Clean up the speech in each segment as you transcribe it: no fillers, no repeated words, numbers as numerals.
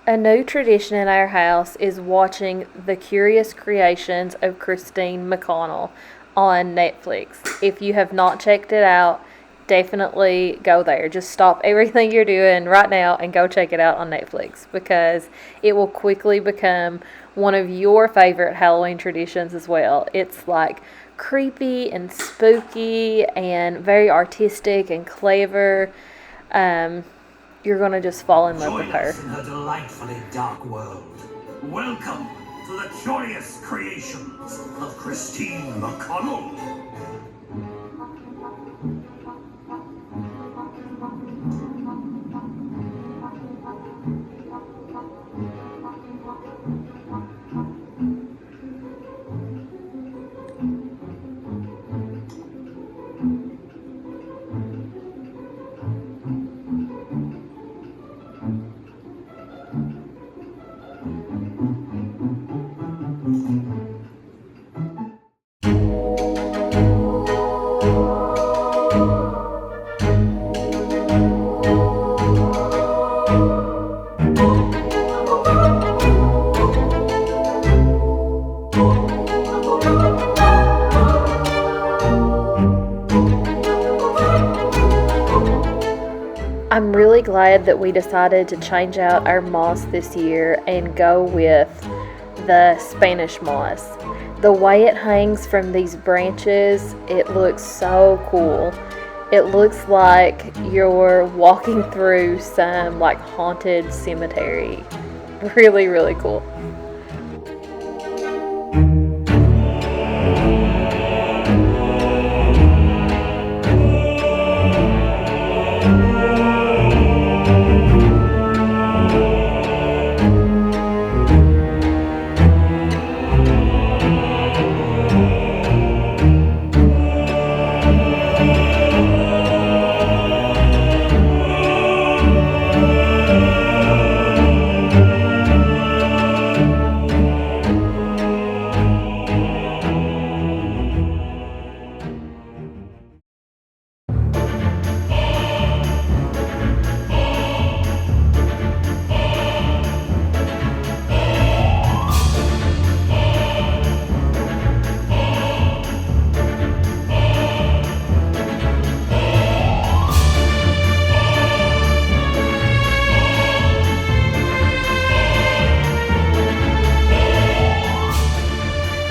A new tradition in our house is watching The Curious Creations of Christine McConnell on Netflix. If you have not checked it out, definitely go there. Just stop everything you're doing right now and go check it out on Netflix because it will quickly become one of your favorite Halloween traditions as well. It's like creepy and spooky and very artistic and clever. You're going to just fall in love with Join her. us in her delightfully dark world. Welcome to the curious creations of Christine McConnell. I'm really glad that we decided to change out our moss this year and go with the Spanish moss. The way it hangs from these branches, it looks so cool. It looks like you're walking through some like haunted cemetery. Really, really cool.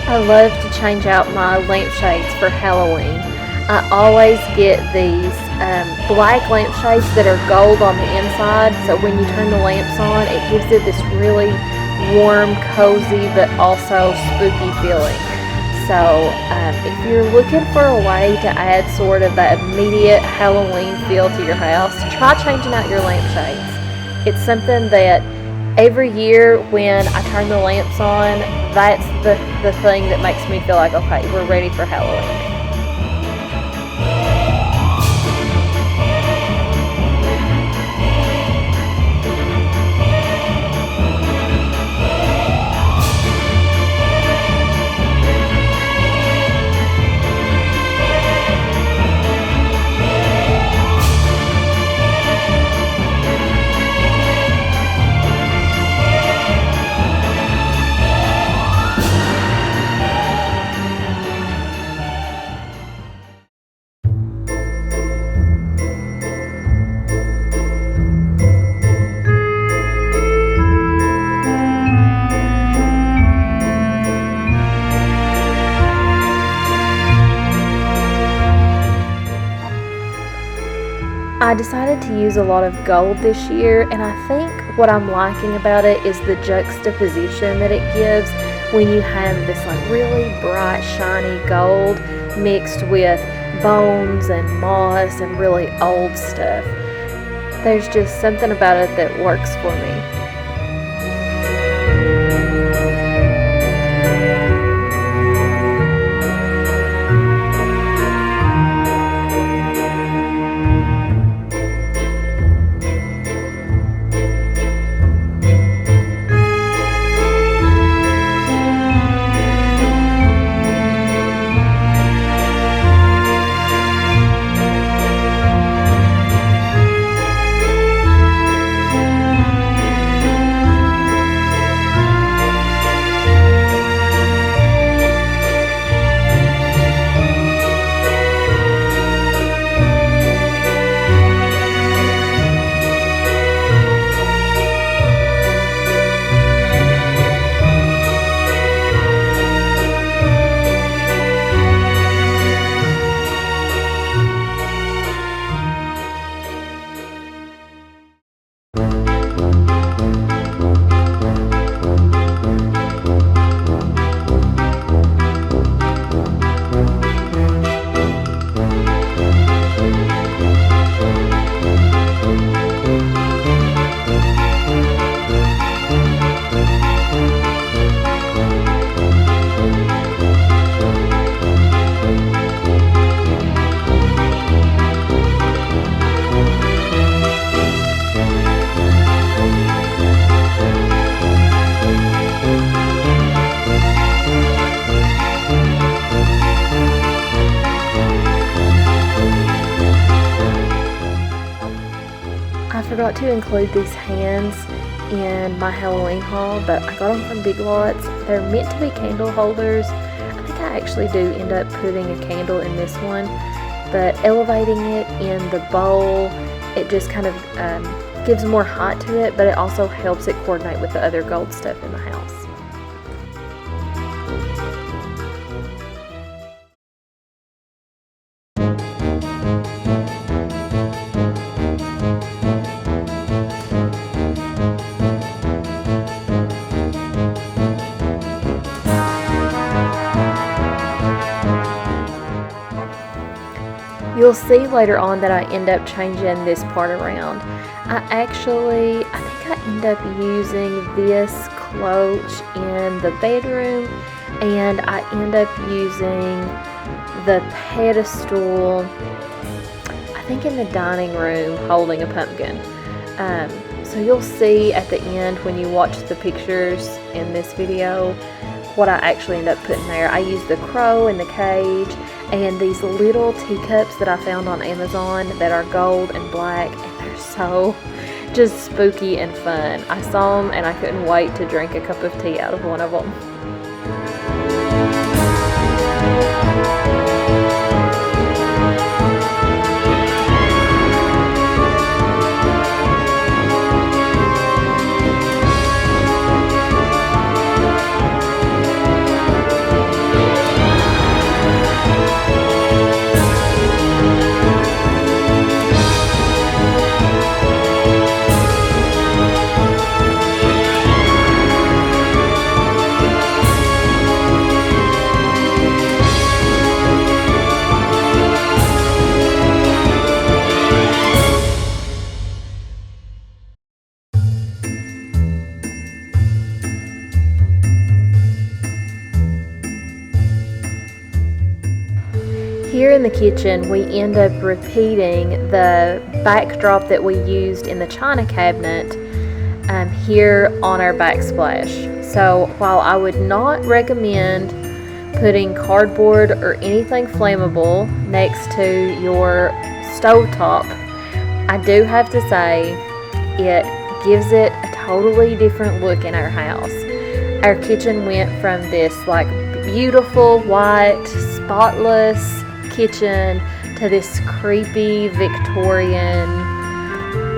I love to change out my lampshades for Halloween. I always get these black lampshades that are gold on the inside, so when you turn the lamps on, it gives it this really warm, cozy, but also spooky feeling. So if you're looking for a way to add sort of that immediate Halloween feel to your house, try changing out your lampshades. It's something that every year when I turn the lamps on, that's the thing that makes me feel like, okay, we're ready for Halloween. I decided to use a lot of gold this year, and I think what I'm liking about it is the juxtaposition that it gives when you have this like really bright shiny gold mixed with bones and moss and really old stuff. There's just something about it that works for me. forgot to include these hands in my Halloween haul, but I got them from Big Lots. They're meant to be candle holders. I think I actually do end up putting a candle in this one, but elevating it in the bowl, it just kind of gives more height to it, but it also helps it coordinate with the other gold stuff in the house. You'll see later on that I end up changing this part around. I think I end up using this cloche in the bedroom, and I end up using the pedestal, I think in the dining room, holding a pumpkin. So you'll see at the end when you watch the pictures in this video what I actually end up putting there. I use the crow and the cage and these little teacups that I found on Amazon that are gold and black, and they're so just spooky and fun. I saw them and I couldn't wait to drink a cup of tea out of one of them. Here in the kitchen, we end up repeating the backdrop that we used in the china cabinet here on our backsplash. So while I would not recommend putting cardboard or anything flammable next to your stovetop, I do have to say it gives it a totally different look in our house. Our kitchen went from this like beautiful white spotless kitchen to this creepy Victorian,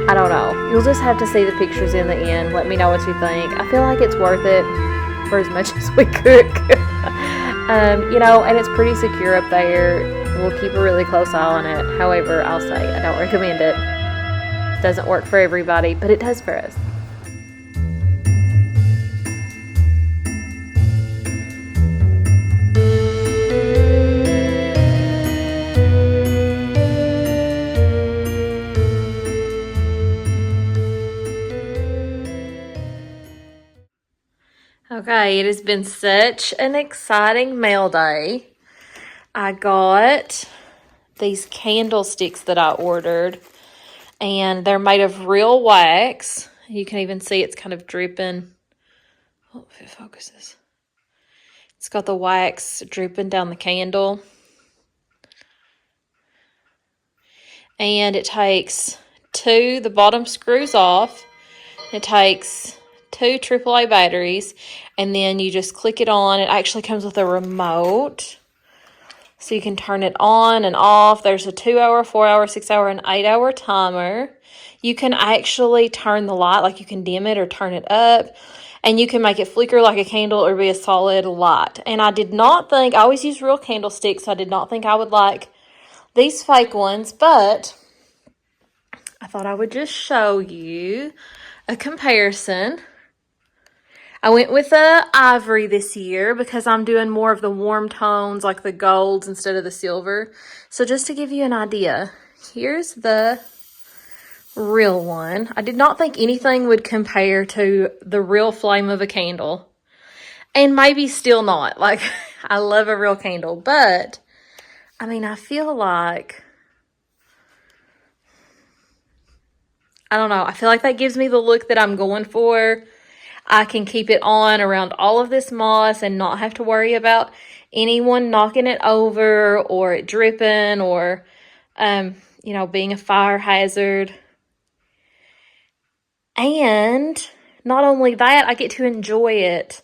I don't know. You'll just have to see the pictures in the end. Let me know what you think. I feel like it's worth it for as much as we cook. And it's pretty secure up there. We'll keep a really close eye on it. However, I'll say I don't recommend it. It doesn't work for everybody, but it does for us. Okay, it has been such an exciting mail day. I got these candlesticks that I ordered, and they're made of real wax. You can even see it's kind of dripping. Oh, if it focuses. It's got the wax dripping down the candle. And it takes the bottom screws off. It takes 2 AAA batteries, and then you just click it on. It actually comes with a remote, so you can turn it on and off. There's a 2-hour, 4-hour, 6-hour, and 8-hour timer. You can actually turn the light, like you can dim it or turn it up, and you can make it flicker like a candle or be a solid light. And I always use real candlesticks, so I did not think I would like these fake ones, but I thought I would just show you a comparison. I went with the ivory this year because I'm doing more of the warm tones, like the golds instead of the silver. So just to give you an idea, here's the real one. I did not think anything would compare to the real flame of a candle. And maybe still not. Like, I love a real candle. But, I feel like, I don't know. I feel like that gives me the look that I'm going for. I can keep it on around all of this moss and not have to worry about anyone knocking it over or it dripping or, being a fire hazard. And not only that, I get to enjoy it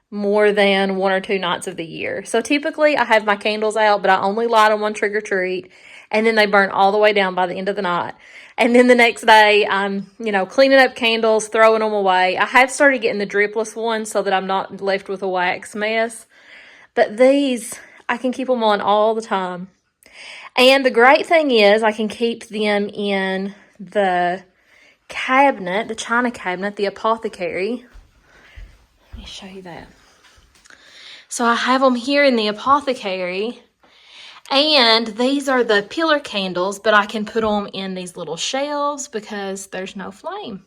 more than 1 or 2 nights of the year. So typically I have my candles out, but I only light them on trick or treat, and then they burn all the way down by the end of the night. And then the next day I'm, cleaning up candles, throwing them away. I have started getting the dripless ones so that I'm not left with a wax mess. But these, I can keep them on all the time. And the great thing is I can keep them in the cabinet, the china cabinet, the apothecary. Let me show you that. So I have them here in the apothecary, and these are the pillar candles, but I can put them in these little shelves because there's no flame.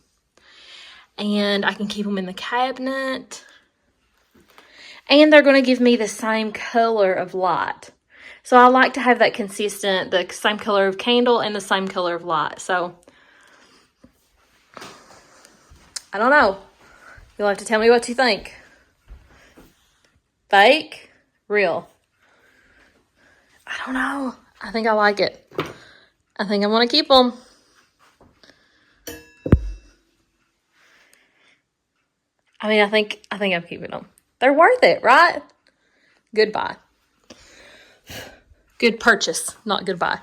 And I can keep them in the cabinet. And they're going to give me the same color of light. So I like to have that consistent, the same color of candle and the same color of light. So, I don't know. You'll have to tell me what you think. Fake? Real? I don't know. I think I like it. I think I want to keep them. I think I'm keeping them. They're worth it, right? Goodbye. Good purchase, not goodbye.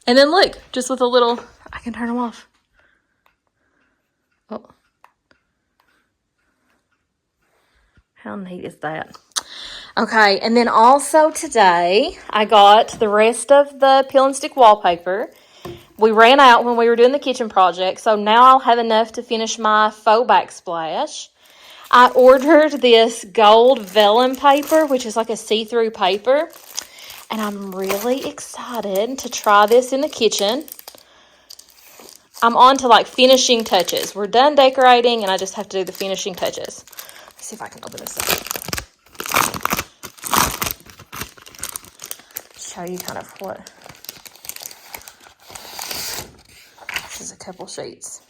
And then look, just with a little, I can turn them off. Oh. How neat is that? Okay, and then also today, I got the rest of the peel and stick wallpaper. We ran out when we were doing the kitchen project, so now I'll have enough to finish my faux backsplash. I ordered this gold vellum paper, which is like a see-through paper. And I'm really excited to try this in the kitchen. I'm on to like finishing touches. We're done decorating and I just have to do the finishing touches. Let's see if I can open this up. Show you kind of what. This is a couple sheets.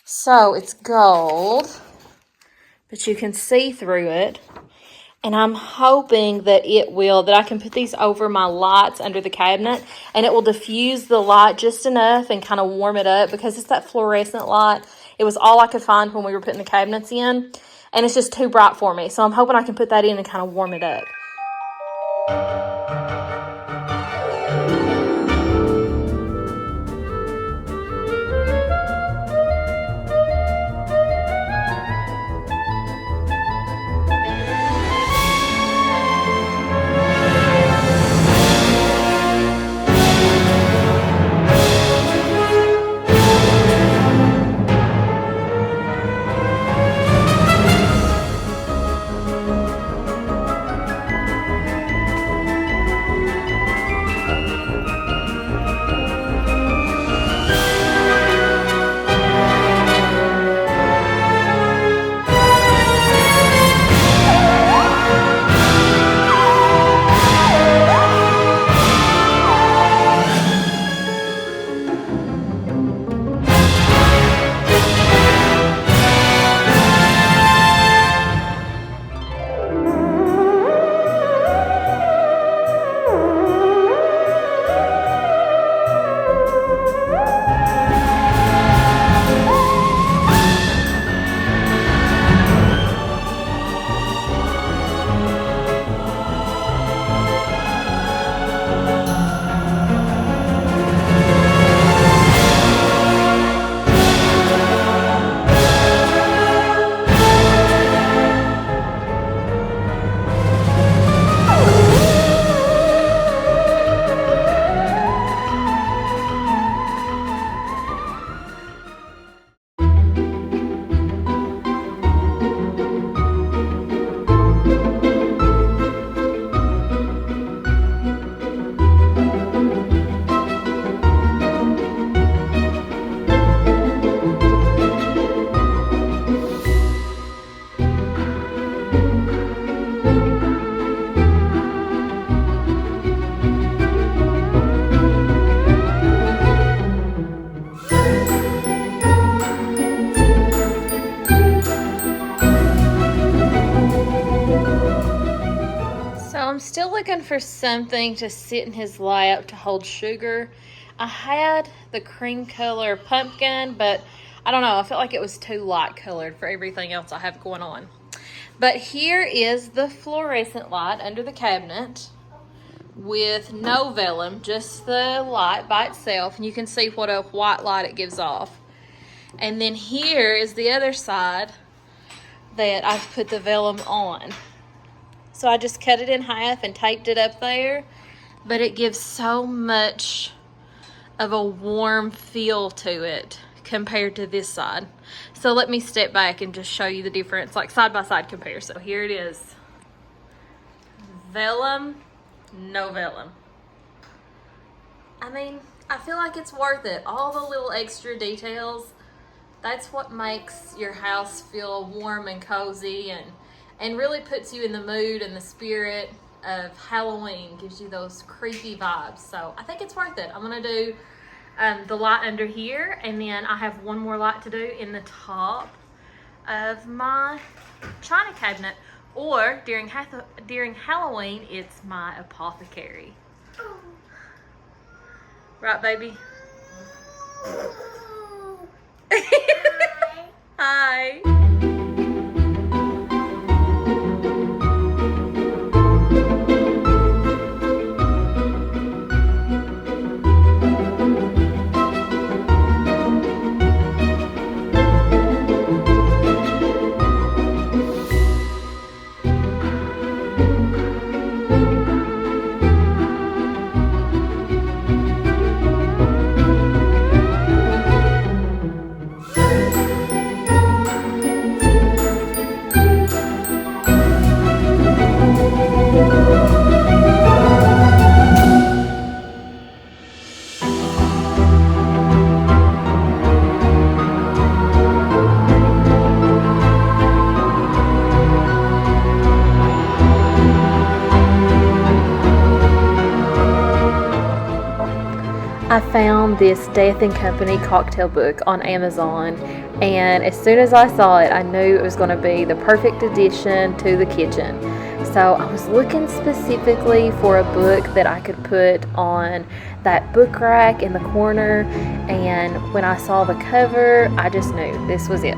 So it's gold, but you can see through it. And I'm hoping that I can put these over my lights under the cabinet and it will diffuse the light just enough and kind of warm it up because it's that fluorescent light. It was all I could find when we were putting the cabinets in and it's just too bright for me. So I'm hoping I can put that in and kind of warm it up. still looking for something to sit in his lap to hold sugar. I had the cream color pumpkin, but I don't know, I felt like it was too light colored for everything else I have going on. But here is the fluorescent light under the cabinet with no vellum, just the light by itself. And you can see what a white light it gives off. And then here is the other side that I've put the vellum on. So I just cut it in half and taped it up there. But it gives so much of a warm feel to it compared to this side. So let me step back and just show you the difference, like side by side comparison. So here it is. Vellum, no vellum. I mean, I feel like it's worth it. All the little extra details, that's what makes your house feel warm and cozy and really puts you in the mood and the spirit of Halloween, gives you those creepy vibes. So I think it's worth it. I'm gonna do the light under here, and then I have one more light to do in the top of my china cabinet, or during Halloween, it's my apothecary. Right, baby? Hi. I found this Death and Company cocktail book on Amazon, and as soon as I saw it, I knew it was going to be the perfect addition to the kitchen. So I was looking specifically for a book that I could put on that book rack in the corner, and when I saw the cover, I just knew this was it.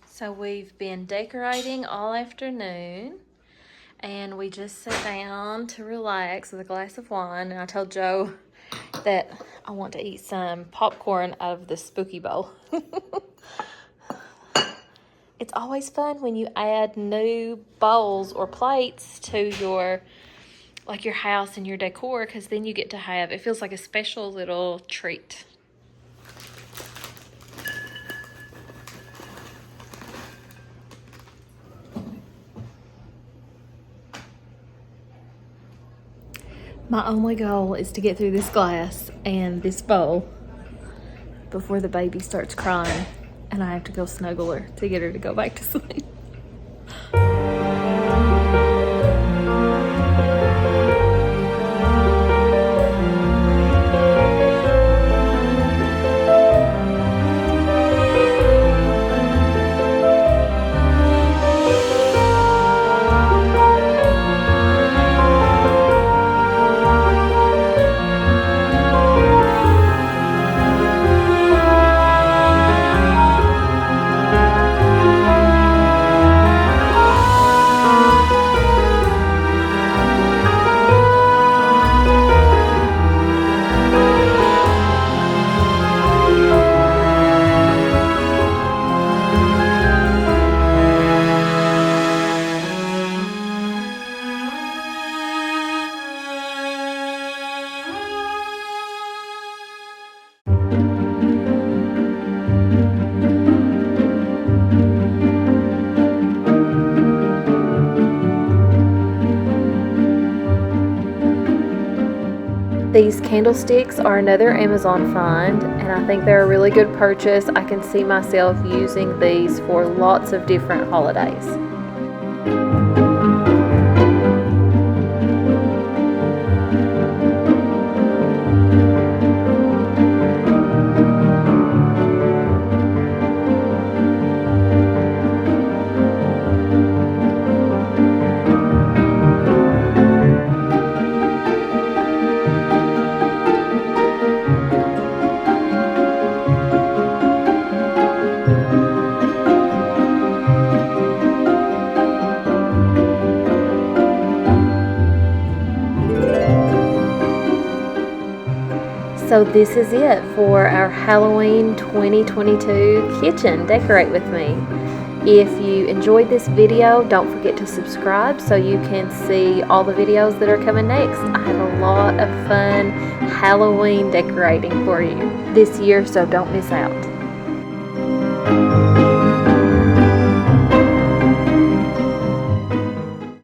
So we've been decorating all afternoon, and we just sat down to relax with a glass of wine, and I told Joe that I want to eat some popcorn out of the spooky bowl. It's always fun when you add new bowls or plates to your house and your decor, because then you get to have, it feels like a special little treat. My only goal is to get through this glass and this bowl before the baby starts crying and I have to go snuggle her to get her to go back to sleep. These candlesticks are another Amazon find, and I think they're a really good purchase. I can see myself using these for lots of different holidays. So this is it for our Halloween 2022 kitchen Decorate With Me. If you enjoyed this video, don't forget to subscribe so you can see all the videos that are coming next. I have a lot of fun Halloween decorating for you this year, so don't miss out.